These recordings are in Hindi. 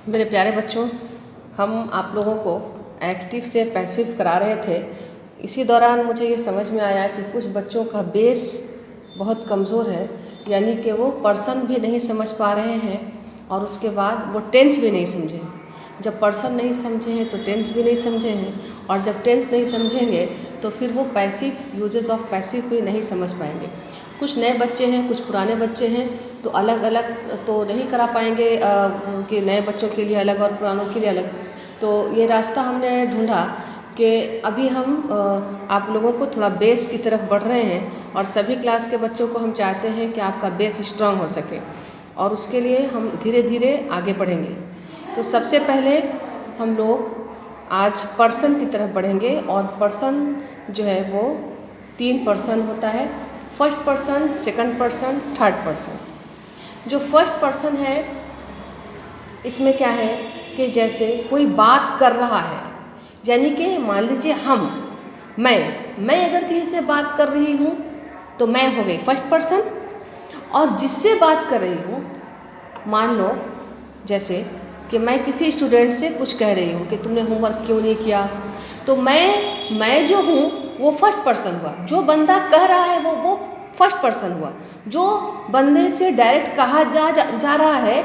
मेरे प्यारे बच्चों, हम आप लोगों को एक्टिव से पैसिव करा रहे थे। इसी दौरान मुझे ये समझ में आया कि कुछ बच्चों का बेस बहुत कमज़ोर है, यानी कि वो पर्सन भी नहीं समझ पा रहे हैं और उसके बाद वो टेंस भी नहीं समझे। जब पर्सन नहीं समझे हैं तो टेंस भी नहीं समझे हैं, और जब टेंस नहीं समझेंगे तो फिर वो पैसिव, यूजेस ऑफ पैसिव भी नहीं समझ पाएंगे। कुछ नए बच्चे हैं, कुछ पुराने बच्चे हैं, तो अलग अलग तो नहीं करा पाएंगे कि नए बच्चों के लिए अलग और पुरानों के लिए अलग। तो ये रास्ता हमने ढूंढा कि अभी हम आप लोगों को थोड़ा बेस की तरफ बढ़ रहे हैं, और सभी क्लास के बच्चों को हम चाहते हैं कि आपका बेस स्ट्रांग हो सके, और उसके लिए हम धीरे धीरे आगे बढ़ेंगे। तो सबसे पहले हम लोग आज पर्सन की तरफ बढ़ेंगे, और पर्सन जो है वो 3 पर्सन होता है। First person, second person, third person. जो फर्स्ट पर्सन है, इसमें क्या है कि जैसे कोई बात कर रहा है, यानी कि मान लीजिए मैं अगर किसी से बात कर रही हूँ तो मैं हो गई फर्स्ट पर्सन, और जिससे बात कर रही हूँ, मान लो जैसे कि मैं किसी स्टूडेंट से कुछ कह रही हूँ कि तुमने होमवर्क क्यों नहीं किया, तो मैं जो हूँ वो फर्स्ट पर्सन हुआ। जो बंदा कह रहा है वो फर्स्ट पर्सन हुआ। जो बंदे से डायरेक्ट कहा जा रहा है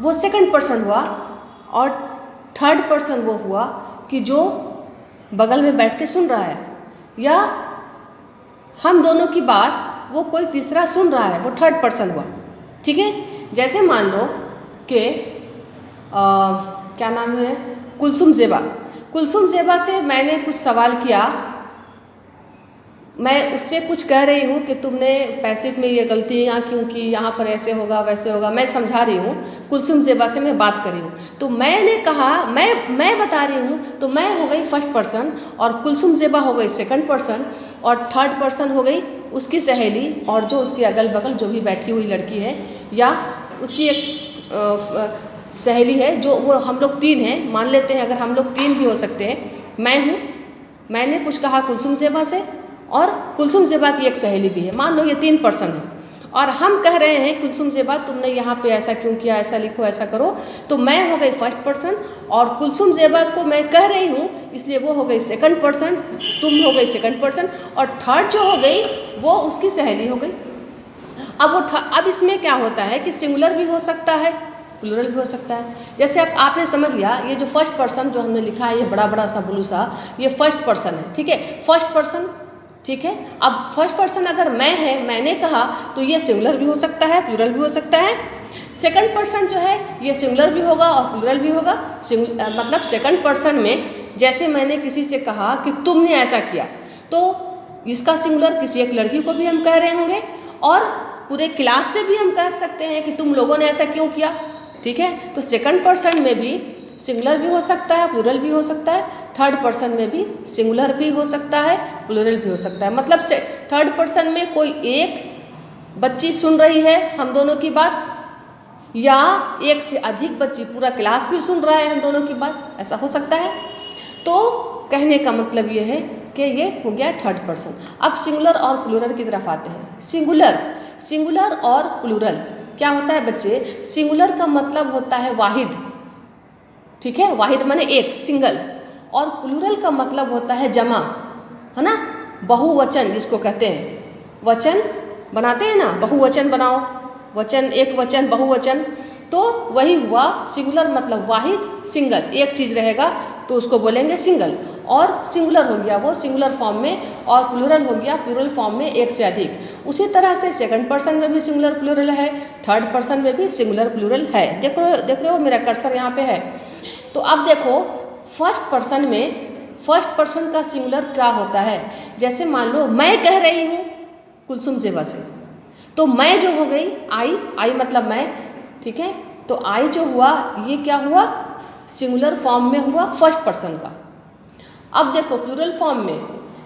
वो सेकंड पर्सन हुआ, और थर्ड पर्सन वो हुआ कि जो बगल में बैठ के सुन रहा है, या हम दोनों की बात वो कोई तीसरा सुन रहा है, वो थर्ड पर्सन हुआ। ठीक है। जैसे मान लो कि क्या नाम है, कुलसुम ज़ेबा से मैंने कुछ सवाल किया। मैं उससे कुछ कह रही हूँ कि तुमने पैसिव में ये गलती यहाँ क्यों की, यहाँ पर ऐसे होगा वैसे होगा, मैं समझा रही हूँ। कुलसुम ज़ेबा से मैं बात कर रही हूँ, तो मैंने कहा मैं बता रही हूँ, तो मैं हो गई फर्स्ट पर्सन, और कुलसुम ज़ेबा हो गई सेकंड पर्सन, और थर्ड पर्सन हो गई उसकी सहेली, और जो उसके अगल बगल जो भी बैठी हुई लड़की है, या उसकी एक सहेली है, जो वो हम लोग 3 हैं, मान लेते हैं। अगर हम लोग 3 भी हो सकते हैं। मैं हूँ, मैंने कुछ कहा कुलसुम ज़ेबा से, और कुलसुम ज़ेबा की एक सहेली भी है। मान लो ये 3 पर्सन हैं, और हम कह रहे हैं कुलसुम ज़ेबा तुमने यहाँ पे ऐसा क्यों किया, ऐसा लिखो, ऐसा करो। तो मैं हो गई फर्स्ट पर्सन, और कुलसुम ज़ेबा को मैं कह रही हूँ, इसलिए वो हो गई सेकंड पर्सन, तुम हो गई सेकंड पर्सन, और थर्ड जो हो गई वो उसकी सहेली हो गई। अब इसमें क्या होता है कि सिंगुलर भी हो सकता है, प्लूरल भी हो सकता है। जैसे आपने समझ लिया, ये जो फर्स्ट पर्सन जो हमने लिखा है, ये बड़ा बड़ा सा ब्लू सा, ये फर्स्ट पर्सन है। ठीक है, फर्स्ट पर्सन। ठीक है। अब फर्स्ट पर्सन अगर मैं है, मैंने कहा, तो ये सिंगुलर भी हो सकता है, प्लूरल भी हो सकता है। सेकंड पर्सन जो है ये सिंगुलर भी होगा और प्लूरल भी होगा। मतलब सेकंड पर्सन में जैसे मैंने किसी से कहा कि तुमने ऐसा किया, तो इसका सिंगुलर किसी एक लड़की को भी हम कह रहे होंगे, और पूरे क्लास से भी हम कह सकते हैं कि तुम लोगों ने ऐसा क्यों किया। ठीक है। तो सेकंड पर्सन में भी सिंगुलर भी हो सकता है, प्लूरल भी हो सकता है। थर्ड पर्सन में भी सिंगुलर भी हो सकता है, प्लूरल भी हो सकता है। मतलब से थर्ड पर्सन में कोई एक बच्ची सुन रही है हम दोनों की बात, या एक से अधिक बच्ची, पूरा क्लास भी सुन रहा है हम दोनों की बात, ऐसा हो सकता है। तो कहने का मतलब ये है कि ये हो गया थर्ड पर्सन। अब सिंगुलर और प्लूरल की तरफ आते हैं। सिंगुलर और प्लूरल क्या होता है बच्चे? सिंगुलर का मतलब होता है वाहिद। ठीक है, वाहिद माने एक, सिंगल। और प्लूरल का मतलब होता है जमा, है ना, बहुवचन जिसको कहते हैं। वचन बनाते हैं ना, बहुवचन बनाओ, वचन, एक वचन, बहुवचन। तो वही हुआ सिंगुलर, मतलब वाहिद, सिंगल, एक चीज़ रहेगा तो उसको बोलेंगे सिंगल। और सिंगुलर हो गया वो सिंगुलर फॉर्म में, और प्लूरल हो गया प्लूरल फॉर्म में, एक से अधिक। उसी तरह से सेकंड पर्सन में भी सिंगुलर प्लूरल है, थर्ड पर्सन में भी सिंगुलर प्लूरल है। देख रहे हो मेरा कर्सर यहाँ पे है। तो अब देखो फर्स्ट पर्सन में, फर्स्ट पर्सन का सिंगुलर क्या होता है? जैसे मान लो मैं कह रही हूँ कुलसुम ज़ेबा से, तो मैं जो हो गई आई मतलब मैं। ठीक है, तो आई जो हुआ ये क्या हुआ? सिंगुलर फॉर्म में हुआ फर्स्ट पर्सन का। अब देखो प्लूरल फॉर्म में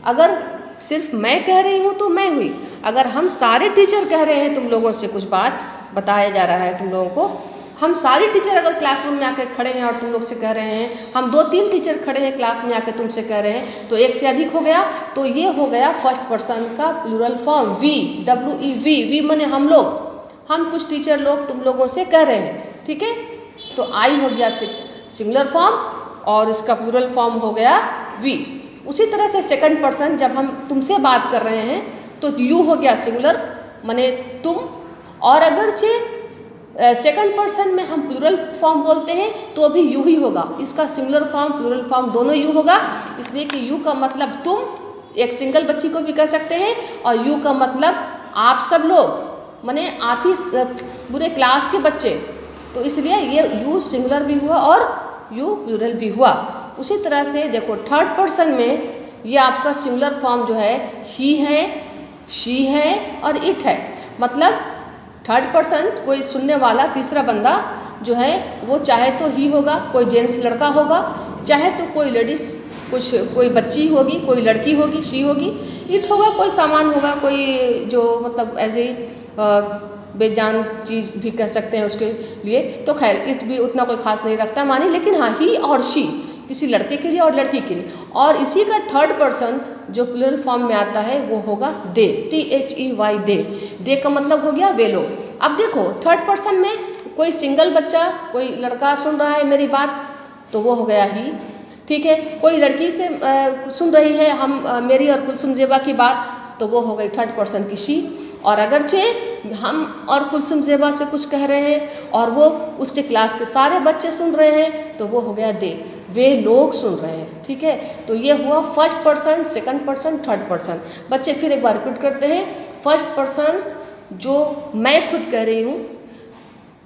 अगर सिर्फ मैं कह रही हूँ तो मैं हुई। अगर हम सारे टीचर कह रहे हैं, तुम लोगों से कुछ बात बताया जा रहा है तुम लोगों को, हम सारे टीचर अगर क्लासरूम में आकर खड़े हैं और तुम लोग से कह रहे हैं, हम 2-3 टीचर खड़े हैं क्लास में आकर तुमसे कह रहे हैं, तो एक से अधिक हो गया, तो ये हो गया फर्स्ट पर्सन का प्लूरल फॉर्म। वी माने हम लोग, हम कुछ टीचर लोग तुम लोगों से कह रहे हैं। ठीक है, तो आई हो गया सिंगुलर फॉर्म और इसका प्लूरल फॉर्म हो गया वी। उसी तरह से सेकंड पर्सन जब हम तुमसे बात कर रहे हैं तो यू हो गया सिंगुलर माने तुम, और अगर सेकंड पर्सन में हम प्लूरल फॉर्म बोलते हैं तो अभी यू ही होगा, इसका सिंगुलर फॉर्म प्लूरल फॉर्म दोनों यू होगा, इसलिए कि यू का मतलब तुम, एक सिंगल बच्ची को भी कह सकते हैं, और यू का मतलब आप सब लोग माने आप ही पूरे क्लास के बच्चे, तो इसलिए ये यू सिंगुलर भी हुआ और यू प्लूरल भी हुआ। उसी तरह से देखो थर्ड पर्सन में ये आपका सिंगुलर फॉर्म जो है ही है, शी है और इट है। मतलब थर्ड पर्सन कोई सुनने वाला तीसरा बंदा जो है वो चाहे तो ही होगा, कोई जेंट्स लड़का होगा, चाहे तो कोई लेडीज कोई बच्ची होगी, कोई लड़की होगी, शी होगी, इट होगा कोई सामान होगा, कोई जो मतलब ऐसे बेजान चीज़ भी कह सकते हैं उसके लिए। तो खैर इट भी उतना कोई खास नहीं रखता मानी, लेकिन हाँ ही और शी किसी लड़के के लिए और लड़की के लिए। और इसी का थर्ड पर्सन जो प्लूरल फॉर्म में आता है वो होगा दे, THEY दे। दे का मतलब हो गया वे लोग। अब देखो थर्ड पर्सन में कोई सिंगल बच्चा, कोई लड़का सुन रहा है मेरी बात तो वो हो गया ही, ठीक है। कोई लड़की से सुन रही है मेरी और कुलसुम ज़ेबा की बात तो वो हो गई थर्ड पर्सन की शी। और अगरचे हम और कुलसुम ज़ेबा से कुछ कह रहे हैं और वो उसके क्लास के सारे बच्चे सुन रहे हैं तो वो हो गया दे, वे लोग सुन रहे हैं, ठीक है। तो ये हुआ first person, second person, third person. बच्चे फिर एक बार रिपीट करते हैं। फर्स्ट पर्सन जो मैं खुद कह रही हूँ,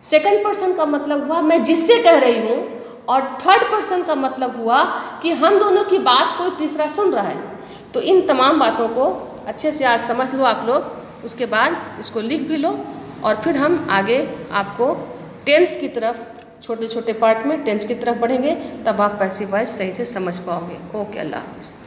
सेकंड पर्सन का मतलब हुआ मैं जिससे कह रही हूँ, और थर्ड पर्सन का मतलब हुआ कि हम दोनों की बात कोई तीसरा सुन रहा है। तो इन तमाम बातों को अच्छे से आज समझ लो आप लोग, उसके बाद इसको लिख भी लो और फिर हम आगे आपको टेंस की तरफ छोटे छोटे पार्ट में टेंस की तरफ बढ़ेंगे, तब आप पैसिव वॉइस सही से समझ पाओगे। ओके, अल्लाह हाफिज़।